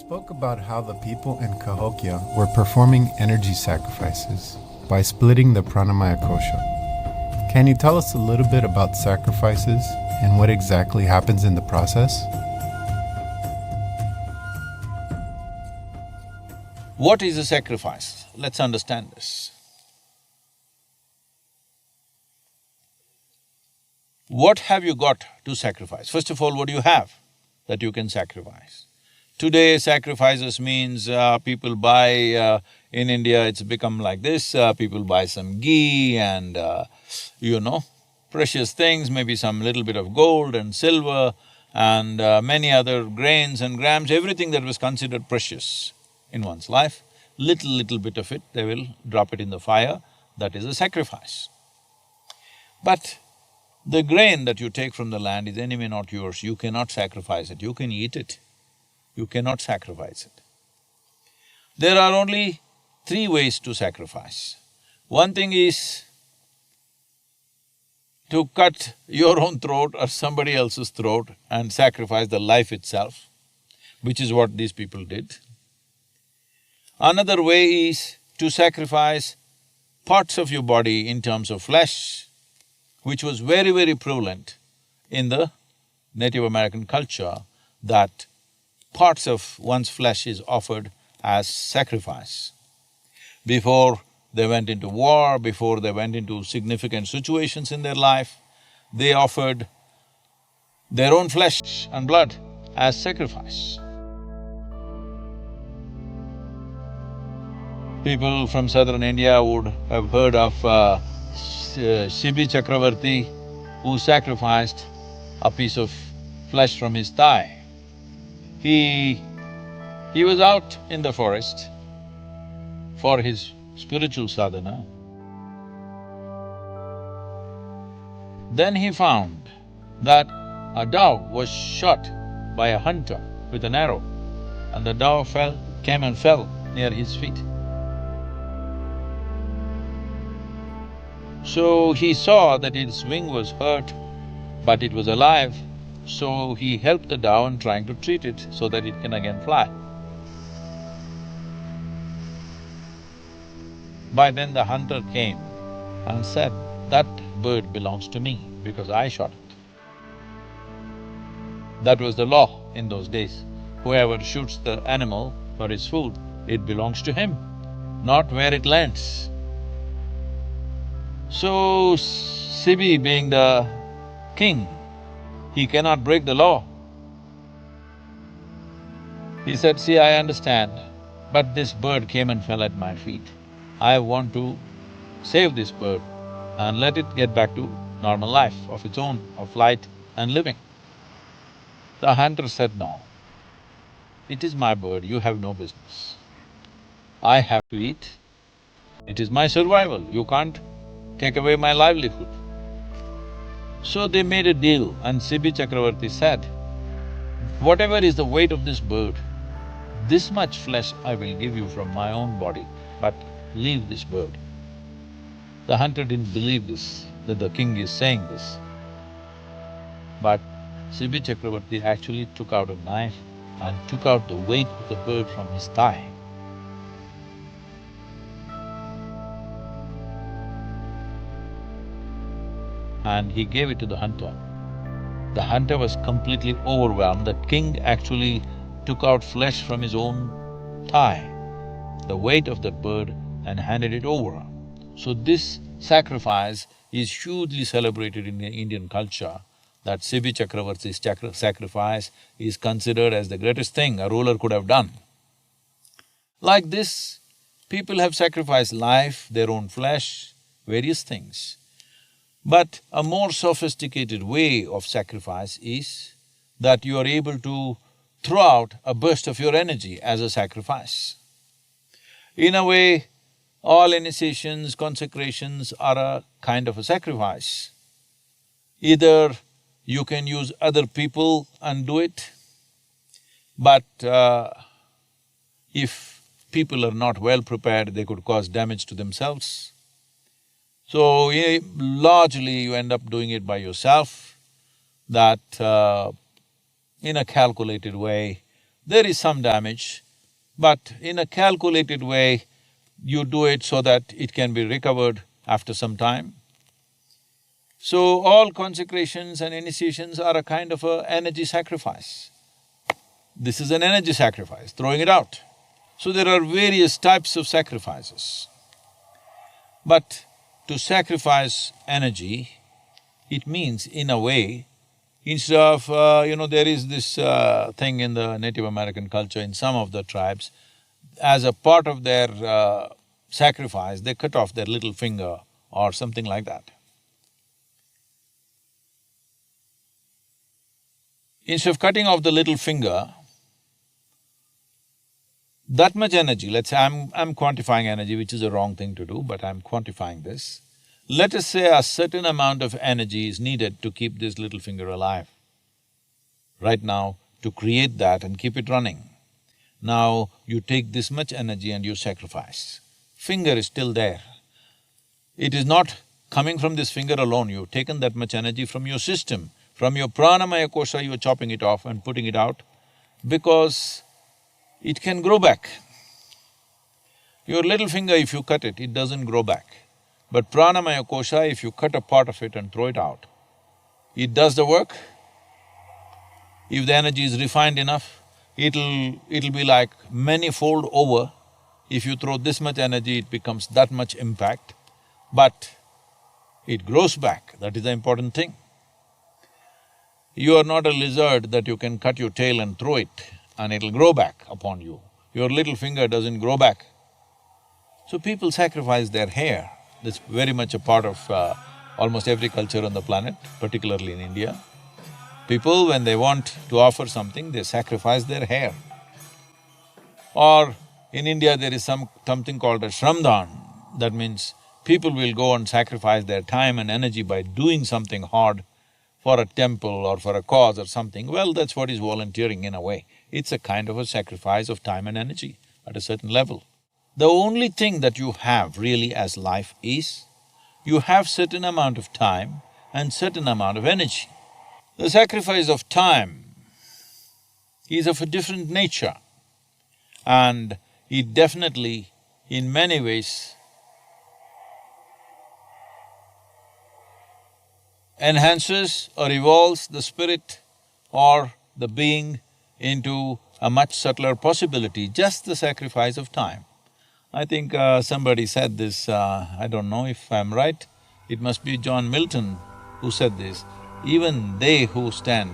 spoke about how the people in Cahokia were performing energy sacrifices by splitting the pranamaya kosha. Can you tell us a little bit about sacrifices and what exactly happens in the process? What is a sacrifice? Let's understand this. What have you got to sacrifice? First of all, what do you have that you can sacrifice? Today, sacrifices means people buy… in India it's become like this, people buy some ghee and precious things, maybe some little bit of gold and silver and many other grains and grams, everything that was considered precious in one's life, little bit of it, they will drop it in the fire, that is a sacrifice. But the grain that you take from the land is anyway not yours, you cannot sacrifice it, you can eat it, you cannot sacrifice it. There are only three ways to sacrifice. One thing is to cut your own throat or somebody else's throat and sacrifice the life itself, which is what these people did. Another way is to sacrifice parts of your body in terms of flesh, which was very prevalent in the Native American culture, that parts of one's flesh is offered as sacrifice. Before they went into war, before they went into significant situations in their life, they offered their own flesh and blood as sacrifice. People from southern India would have heard of Shibi Chakravarti, who sacrificed a piece of flesh from his thigh. He was out in the forest for his spiritual sadhana. Then he found that a dove was shot by a hunter with an arrow, and the dove came and fell near his feet. So he saw that its wing was hurt, but it was alive, so he helped the dove in trying to treat it so that it can again fly. By then the hunter came and said, "That bird belongs to me because I shot it." That was the law in those days. Whoever shoots the animal for his food, it belongs to him, not where it lands. So, Sibi being the king, he cannot break the law. He said, "See, I understand, but this bird came and fell at my feet. I want to save this bird and let it get back to normal life of its own, of flight and living." The hunter said, "No, it is my bird, you have no business. I have to eat, it is my survival, you can't take away my livelihood." So they made a deal and Sibi Chakravarti said, "Whatever is the weight of this bird, this much flesh I will give you from my own body, but leave this bird." The hunter didn't believe this, that the king is saying this. But Sibi Chakravarti actually took out a knife and took out the weight of the bird from his thigh. And he gave it to the hunter. The hunter was completely overwhelmed. The king actually took out flesh from his own thigh, the weight of that bird, and handed it over. So this sacrifice is hugely celebrated in the Indian culture, that Sibi Chakravarti's sacrifice is considered as the greatest thing a ruler could have done. Like this, people have sacrificed life, their own flesh, various things. But a more sophisticated way of sacrifice is that you are able to throw out a burst of your energy as a sacrifice. In a way, all initiations, consecrations are a kind of a sacrifice. Either you can use other people and do it, but if people are not well prepared, they could cause damage to themselves. So, largely you end up doing it by yourself, that in a calculated way, there is some damage, but in a calculated way, you do it so that it can be recovered after some time. So all consecrations and initiations are a kind of a energy sacrifice. This is an energy sacrifice, throwing it out. So there are various types of sacrifices. But to sacrifice energy, it means in a way, instead of… there is this thing in the Native American culture, in some of the tribes, as a part of their sacrifice, they cut off their little finger or something like that. Instead of cutting off the little finger, that much energy, let's say I'm quantifying energy, which is a wrong thing to do, but I'm quantifying this. Let us say a certain amount of energy is needed to keep this little finger alive. Right now, to create that and keep it running. Now, you take this much energy and you sacrifice. Finger is still there. It is not coming from this finger alone, you've taken that much energy from your system. From your pranamaya kosha, you are chopping it off and putting it out because it can grow back. Your little finger, if you cut it, it doesn't grow back. But pranamaya kosha, if you cut a part of it and throw it out, it does the work. If the energy is refined enough, it'll be like many-fold over. If you throw this much energy, it becomes that much impact, but it grows back, that is the important thing. You are not a lizard that you can cut your tail and throw it and it'll grow back upon you. Your little finger doesn't grow back. So people sacrifice their hair. That's very much a part of almost every culture on the planet, particularly in India. People, when they want to offer something, they sacrifice their hair. Or in India, there is something called a Shramdan. That means people will go and sacrifice their time and energy by doing something hard for a temple or for a cause or something. Well, that's what is volunteering in a way. It's a kind of a sacrifice of time and energy at a certain level. The only thing that you have really as life is, you have certain amount of time and certain amount of energy. The sacrifice of time is of a different nature and it definitely, in many ways, enhances or evolves the spirit or the being into a much subtler possibility, just the sacrifice of time. I think somebody said this, I don't know if I'm right, it must be John Milton who said this, even they who stand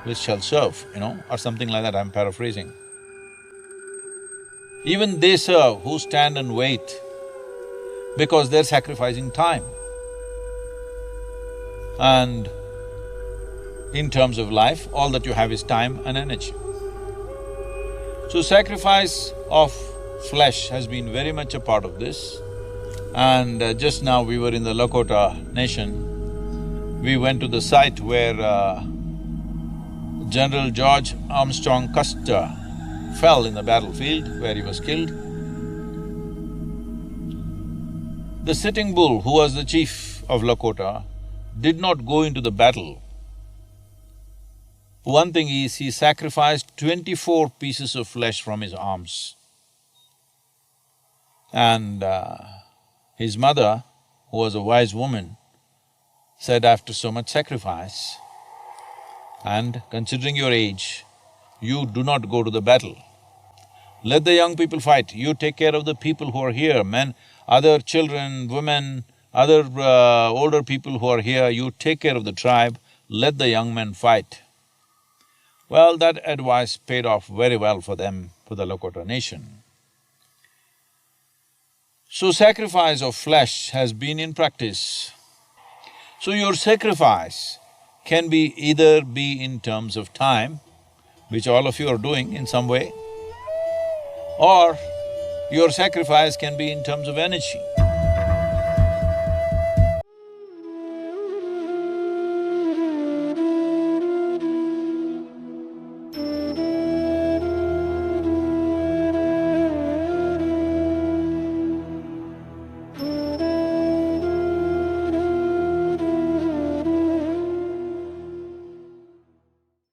which shall serve, or something like that, I'm paraphrasing. Even they serve who stand and wait because they're sacrificing time. And in terms of life, all that you have is time and energy. So sacrifice of flesh has been very much a part of this. And just now we were in the Lakota nation. We went to the site where General George Armstrong Custer fell in the battlefield, where he was killed. The Sitting Bull, who was the chief of Lakota, did not go into the battle. One thing is, he sacrificed 24 pieces of flesh from his arms. And his mother, who was a wise woman, said, after so much sacrifice and considering your age, you do not go to the battle. Let the young people fight, you take care of the people who are here, men, other children, women, other older people who are here, you take care of the tribe, let the young men fight. Well, that advice paid off very well for them, for the Lakota nation. So sacrifice of flesh has been in practice. So your sacrifice can be either be in terms of time, which all of you are doing in some way, or your sacrifice can be in terms of energy.